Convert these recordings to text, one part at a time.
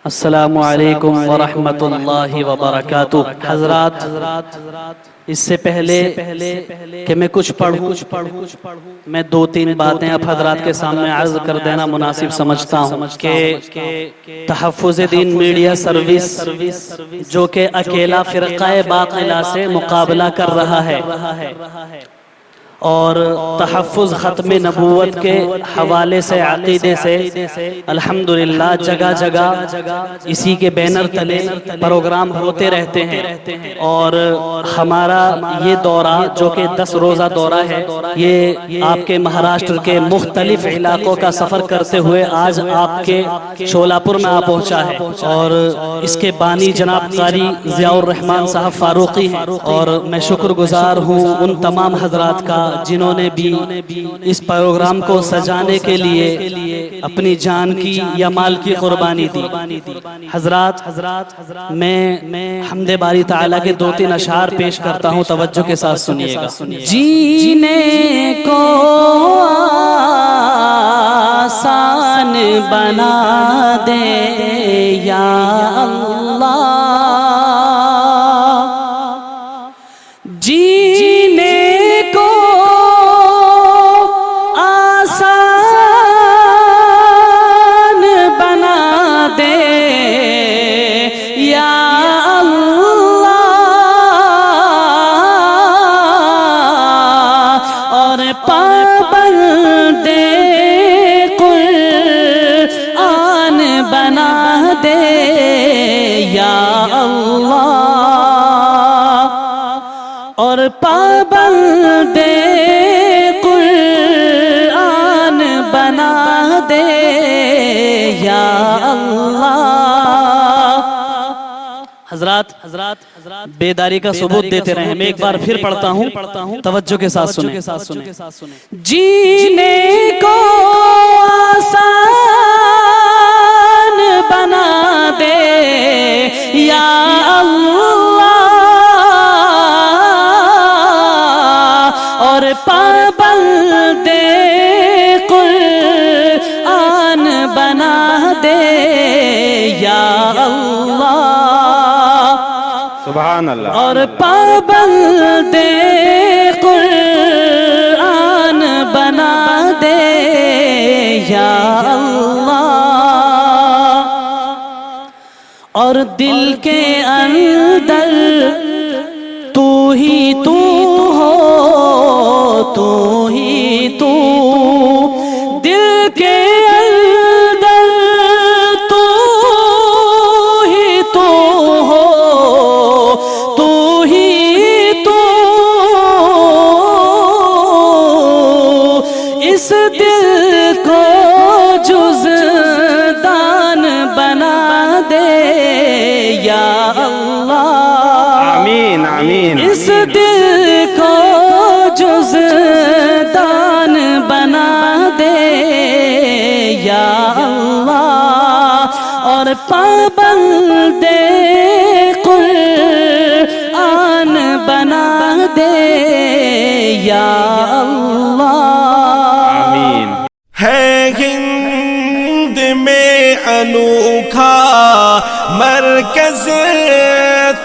السلام علیکم ورحمۃ اللہ وبرکاتہ۔ حضرات، اس سے پہلے کہ میں کچھ پڑھوں میں دو تین باتیں اب حضرات کے سامنے عرض کر دینا مناسب سمجھتا ہوں کہ تحفظ-E-دین میڈیا سروس جو کہ اکیلا فرقہ باطلہ سے مقابلہ کر رہا ہے اور تحفظ ختم نبوت کے حوالے سے عقیدے سے الحمدللہ جگہ جگہ اسی کے بینر تلے پروگرام ہوتے رہتے ہیں، اور ہمارا یہ دورہ جو کہ 10 روزہ دورہ ہے، یہ آپ کے مہاراشٹر کے مختلف علاقوں کا سفر کرتے ہوئے آج آپ کے شولاپور میں آ پہنچا ہے، اور اس کے بانی جناب قاری ضیاء الرحمن صاحب فاروقی ہیں، اور میں شکر گزار ہوں ان تمام حضرات کا جنہوں نے بھی اس پروگرام کو سجانے کے لیے اپنی جان کی یا مال کی قربانی دی۔ حضرات، میں حمد باری تعالیٰ کے 2-3 اشعار پیش کرتا ہوں، توجہ کے ساتھ سنیے گا۔ جینے کو آسان بنا دے یا اللہ، جینے کو آسان بنا دے یا اللہ، اور پابند قرآن بنا دے یا اللہ، اور پابند قرآن بنا دے یا اللہ۔ حضرات بیداری کا ثبوت دیتے رہیں، میں ایک بار پھر پڑھتا ہوں، توجہ کے ساتھ سنیں۔ جینے کو آسان بنا دے یا اللہ، اور پابند قرآن بنا دے یا اللہ، سبحان اللہ، اور پابند قرآن بنا دے یا اللہ، اور دل کے اندر تو ہی تو ہو، تو ہی تو، دل کے اندر تو ہی تو ہو، تو ہی تو، اس دل کو جزدان بنا دے یا اللہ، آمین آمین، اس دل کو جزدان بنا دے یا اللہ، اور پابند قرآن بنا دے یا اللہ۔ آمین۔ ہے ہند میں انوکھا مرکز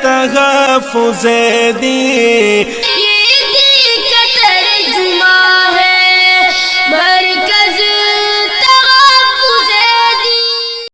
تحفظ-E-دین،